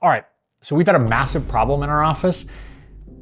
All right, so we've had a massive problem in our office,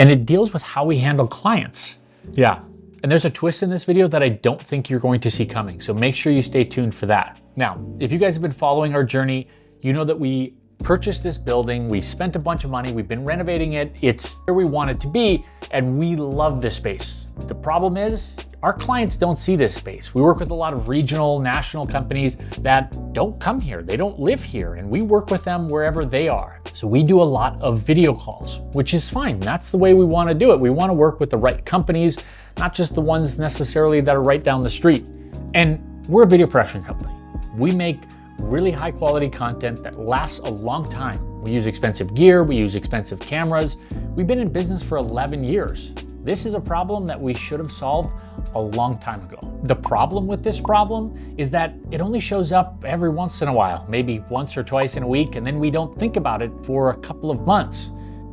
and it deals with how we handle clients. Yeah, and there's a twist in this video that I don't think you're going to see coming, so make sure you stay tuned for that. Now, if you guys have been following our journey, you know that we purchased this building, we spent a bunch of money, we've been renovating it, it's where we want it to be, and we love this space. The problem is, our clients don't see this space. We work with a lot of regional, national companies that don't come here, they don't live here, and we work with them wherever they are. So we do a lot of video calls, which is fine. That's the way we want to do it. We want to work with the right companies, not just the ones necessarily that are right down the street. And we're a video production company. We make really high quality content that lasts a long time. We use expensive gear, we use expensive cameras. We've been in business for 11 years. This is a problem that we should have solved a long time ago. The problem with this problem is that it only shows up every once in a while, maybe once or twice in a week, and then we don't think about it for a couple of months.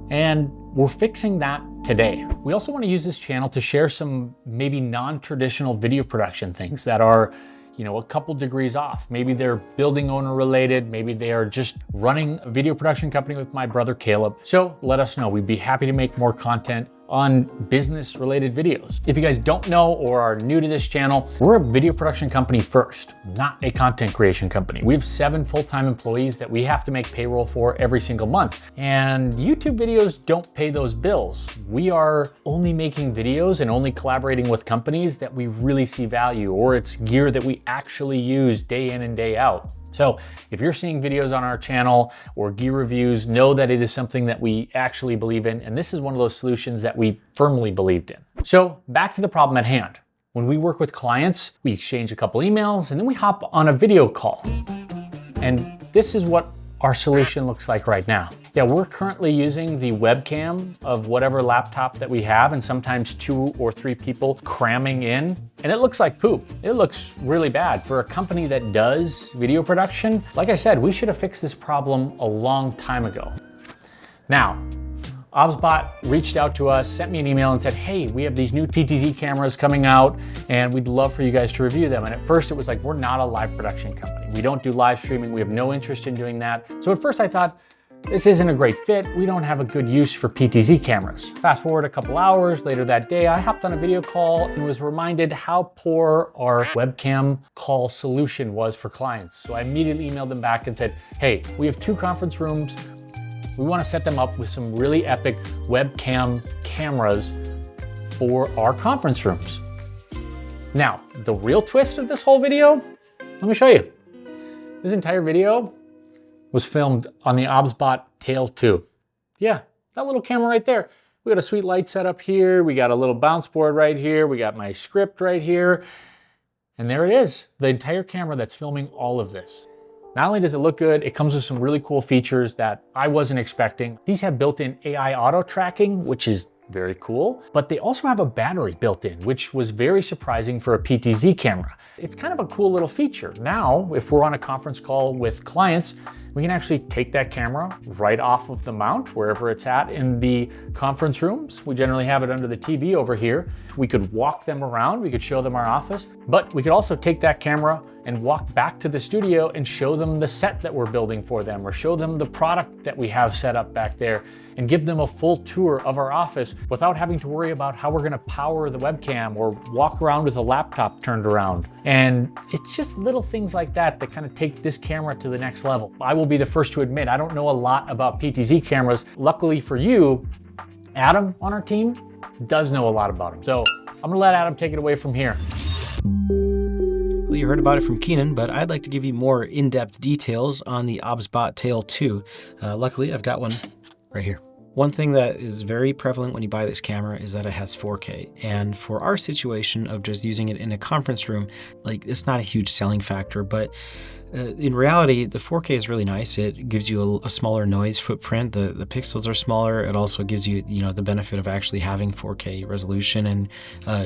And we're fixing that today. We also want to use this channel to share some maybe non-traditional video production things that are, you know, a couple degrees off. Maybe they're building owner related, maybe they are just running a video production company with my brother Caleb. So let us know. We'd be happy to make more content on business related videos. If you guys don't know or are new to this channel, we're a video production company first, not a content creation company. We have 7 full-time employees that we have to make payroll for every single month. And YouTube videos don't pay those bills. We are only making videos and only collaborating with companies that we really see value, or it's gear that we actually use day in and day out. So if you're seeing videos on our channel or gear reviews, know that it is something that we actually believe in. And this is one of those solutions that we firmly believed in. So back to the problem at hand. When we work with clients, we exchange a couple emails and then we hop on a video call. And this is what our solution looks like right now. Yeah, we're currently using the webcam of whatever laptop that we have, and sometimes 2 or 3 people cramming in, and it looks like poop. It looks really bad. For a company that does video production, like I said, we should have fixed this problem a long time ago. Now, OBSbot reached out to us, sent me an email and said, hey, we have these new PTZ cameras coming out and we'd love for you guys to review them. And at first it was like, we're not a live production company. We don't do live streaming. We have no interest in doing that. So at first I thought, this isn't a great fit. We don't have a good use for PTZ cameras. Fast forward a couple hours later that day, I hopped on a video call and was reminded how poor our webcam call solution was for clients. So I immediately emailed them back and said, hey, we have 2 conference rooms. We want to set them up with some really epic webcam cameras for our conference rooms. Now, the real twist of this whole video, let me show you. This entire video was filmed on the OBSbot Tail 2. Yeah, that little camera right there. We got a sweet light set up here. We got a little bounce board right here. We got my script right here. And there it is, the entire camera that's filming all of this. Not only does it look good, it comes with some really cool features that I wasn't expecting. These have built-in AI auto tracking, which is very cool, but they also have a battery built in, which was very surprising for a PTZ camera. It's kind of a cool little feature. Now, if we're on a conference call with clients, we can actually take that camera right off of the mount, wherever it's at in the conference rooms. We generally have it under the TV over here. We could walk them around, we could show them our office, but we could also take that camera and walk back to the studio and show them the set that we're building for them, or show them the product that we have set up back there, and give them a full tour of our office without having to worry about how we're gonna power the webcam or walk around with a laptop turned around. And it's just little things like that that kind of take this camera to the next level. I will be the first to admit, I don't know a lot about PTZ cameras. Luckily for you, Adam on our team does know a lot about them. So I'm gonna let Adam take it away from here. Well, you heard about it from Keenan, but I'd like to give you more in-depth details on the OBSbot Tail 2. Luckily, I've got one right here. One thing that is very prevalent when you buy this camera is that it has 4K. And for our situation of just using it in a conference room, like, it's not a huge selling factor, but in reality, the 4K is really nice. It gives you a smaller noise footprint. The pixels are smaller. It also gives you, the benefit of actually having 4K resolution and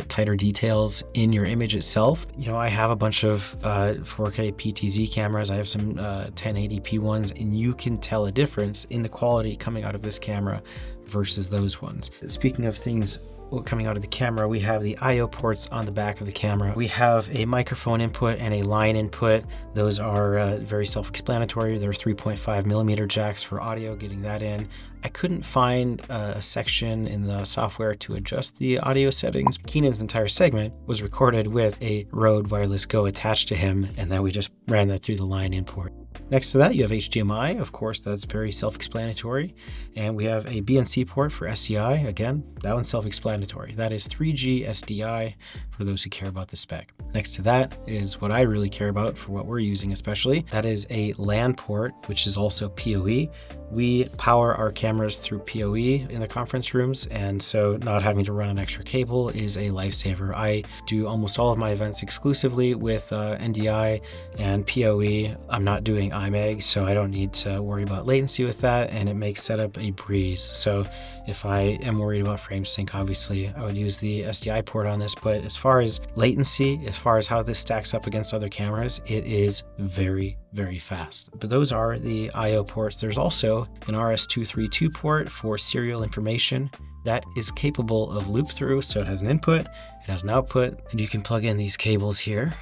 tighter details in your image itself. I have a bunch of 4K PTZ cameras. I have some 1080p ones, and you can tell a difference in the quality coming out of this camera versus those ones. Speaking of things coming out of the camera, we have the I/O ports on the back of the camera. We have a microphone input and a line input. Those are very self-explanatory. There are 3.5 millimeter jacks for audio, getting that in. I couldn't find a section in the software to adjust the audio settings. Keenan's entire segment was recorded with a Rode Wireless Go attached to him, and then we just ran that through the line input. Next to that, you have HDMI. Of course, that's very self-explanatory. And we have a BNC port for SDI. Again, that one's self-explanatory. That is 3G SDI for those who care about the spec. Next to that is what I really care about for what we're using especially. That is a LAN port, which is also PoE. We power our cameras through PoE in the conference rooms, and so not having to run an extra cable is a lifesaver. I do almost all of my events exclusively with NDI and PoE. I'm not doing IMEG, so I don't need to worry about latency with that, and it makes setup a breeze. So if I am worried about frame sync, obviously I would use the SDI port on this, but as far as latency, as far as how this stacks up against other cameras, it is very, very fast. But those are the I/O ports. There's also an RS-232 port for serial information that is capable of loop through. So it has an input, it has an output, and you can plug in these cables here,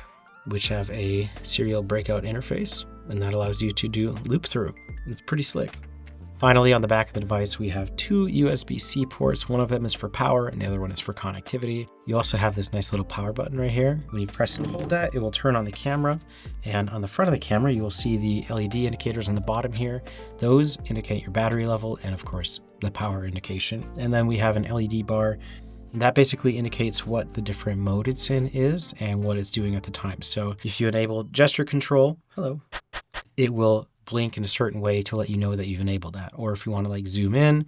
which have a serial breakout interface, and that allows you to do loop through. It's pretty slick. Finally, on the back of the device, we have two USB-C ports. One of them is for power and the other one is for connectivity. You also have this nice little power button right here. When you press and hold that, it will turn on the camera. And on the front of the camera, you will see the LED indicators on the bottom here. Those indicate your battery level and of course the power indication. And then we have an LED bar. And that basically indicates what the different mode it's in is and what it's doing at the time. So if you enable gesture control, it will blink in a certain way to let you know that you've enabled that. Or if you want to like zoom in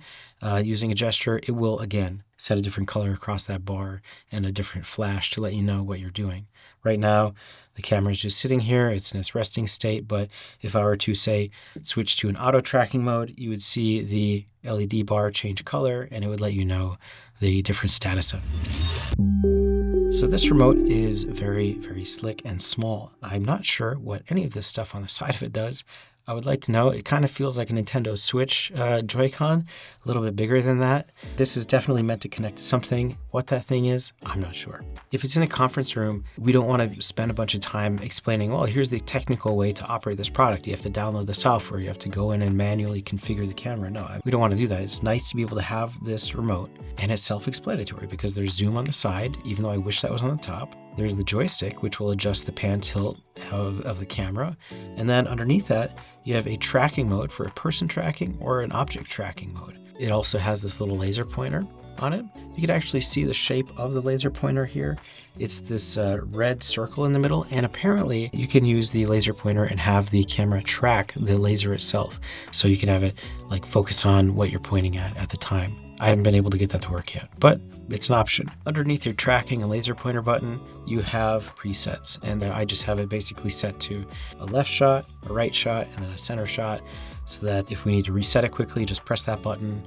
using a gesture, it will again set a different color across that bar and a different flash to let you know what you're doing. Right now, the camera is just sitting here. It's in its resting state. But if I were to say switch to an auto tracking mode, you would see the LED bar change color and it would let you know the different status of it. So this remote is very, very slick and small. I'm not sure what any of this stuff on the side of it does. I would like to know. It kind of feels like a Nintendo Switch Joy-Con, a little bit bigger than that. This is definitely meant to connect to something. What that thing is, I'm not sure. If it's in a conference room, we don't want to spend a bunch of time explaining, well, here's the technical way to operate this product. You have to download the software. You have to go in and manually configure the camera. No, we don't want to do that. It's nice to be able to have this remote, and it's self-explanatory because there's zoom on the side, even though I wish that was on the top. There's the joystick, which will adjust the pan tilt of the camera. And then underneath that, you have a tracking mode for a person tracking or an object tracking mode. It also has this little laser pointer on it. You can actually see the shape of the laser pointer here. It's this red circle in the middle, and apparently you can use the laser pointer and have the camera track the laser itself. So you can have it like focus on what you're pointing at the time. I haven't been able to get that to work yet, but it's an option. Underneath your tracking and laser pointer button, you have presets, and then I just have it basically set to a left shot, a right shot, and then a center shot, so that if we need to reset it quickly, just press that button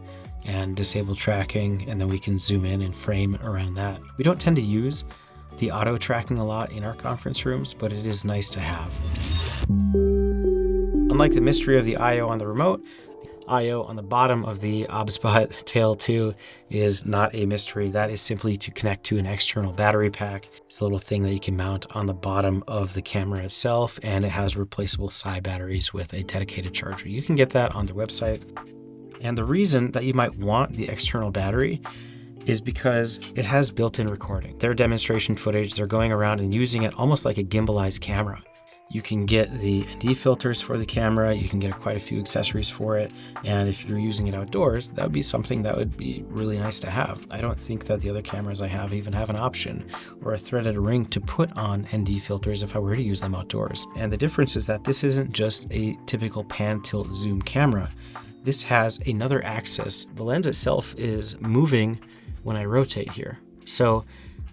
and disable tracking, and then we can zoom in and frame around that. We don't tend to use the auto tracking a lot in our conference rooms, but it is nice to have. Unlike the mystery of the I/O on the remote, I/O on the bottom of the OBSbot Tail 2 is not a mystery. That is simply to connect to an external battery pack. It's a little thing that you can mount on the bottom of the camera itself, and it has replaceable side batteries with a dedicated charger. You can get that on their website. And the reason that you might want the external battery is because it has built-in recording. Their demonstration footage, they're going around and using it almost like a gimbalized camera. You can get the ND filters for the camera, you can get quite a few accessories for it, and if you're using it outdoors, that would be something that would be really nice to have. I don't think that the other cameras I have even have an option or a threaded ring to put on ND filters if I were to use them outdoors. And the difference is that this isn't just a typical pan tilt zoom camera. This has another axis. The lens itself is moving when I rotate here. So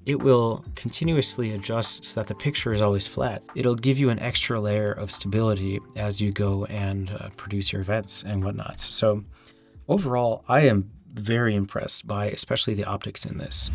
it will continuously adjust so that the picture is always flat. It'll give you an extra layer of stability as you go and produce your events and whatnots. So overall, I am very impressed by especially the optics in this.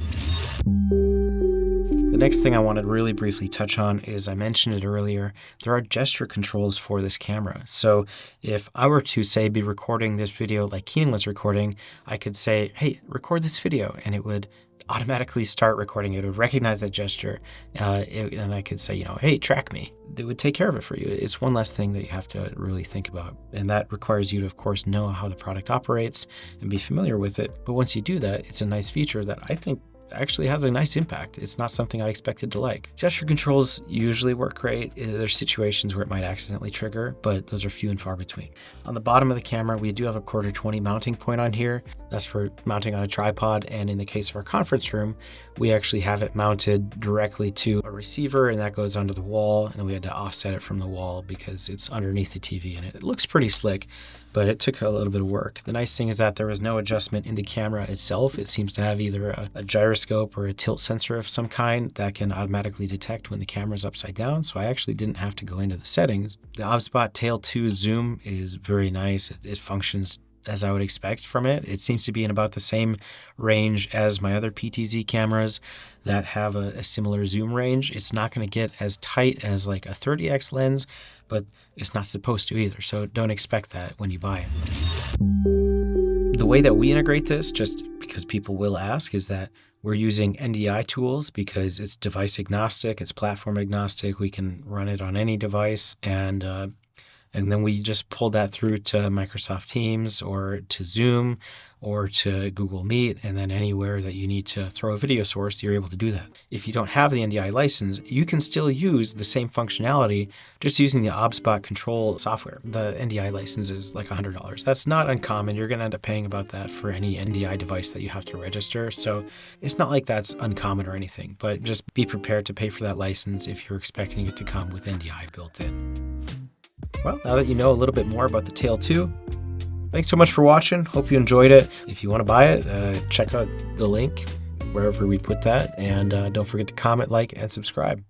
The next thing I want to really briefly touch on is, I mentioned it earlier, there are gesture controls for this camera. So if I were to say be recording this video like Keenan was recording, I could say, hey, record this video, and it would automatically start recording. It would recognize that gesture, and I could say, hey, track me. It would take care of it for you. It's one less thing that you have to really think about. And that requires you to, of course, know how the product operates and be familiar with it. But once you do that, it's a nice feature that I think actually has a nice impact. It's not something I expected to like. Gesture controls usually work great. There's situations where it might accidentally trigger, but those are few and far between. On the bottom of the camera, we do have a 1/4-20 mounting point on here. That's for mounting on a tripod. And in the case of our conference room, we actually have it mounted directly to a receiver, and that goes onto the wall. And then we had to offset it from the wall because it's underneath the TV, and it looks pretty slick, but it took a little bit of work. The nice thing is that there was no adjustment in the camera itself. It seems to have either a gyroscope or a tilt sensor of some kind that can automatically detect when the camera's upside down, so I actually didn't have to go into the settings. The OBSbot Tail 2 zoom is very nice. It functions as I would expect from it. It seems to be in about the same range as my other PTZ cameras that have a similar zoom range. It's not going to get as tight as like a 30x lens, but it's not supposed to either, so don't expect that when you buy it. The way that we integrate this, just because people will ask, is that we're using NDI tools because it's device agnostic, it's platform agnostic. We can run it on any device, and then we just pull that through to Microsoft Teams or to Zoom or to Google Meet, and then anywhere that you need to throw a video source, you're able to do that. If you don't have the NDI license, you can still use the same functionality just using the OBSbot control software. The NDI license is like $100. That's not uncommon. You're going to end up paying about that for any NDI device that you have to register. So it's not like that's uncommon or anything, but just be prepared to pay for that license if you're expecting it to come with NDI built in. Well, now that you know a little bit more about the Tail 2, thanks so much for watching. Hope you enjoyed it. If you want to buy it, check out the link wherever we put that. And don't forget to comment, like, and subscribe.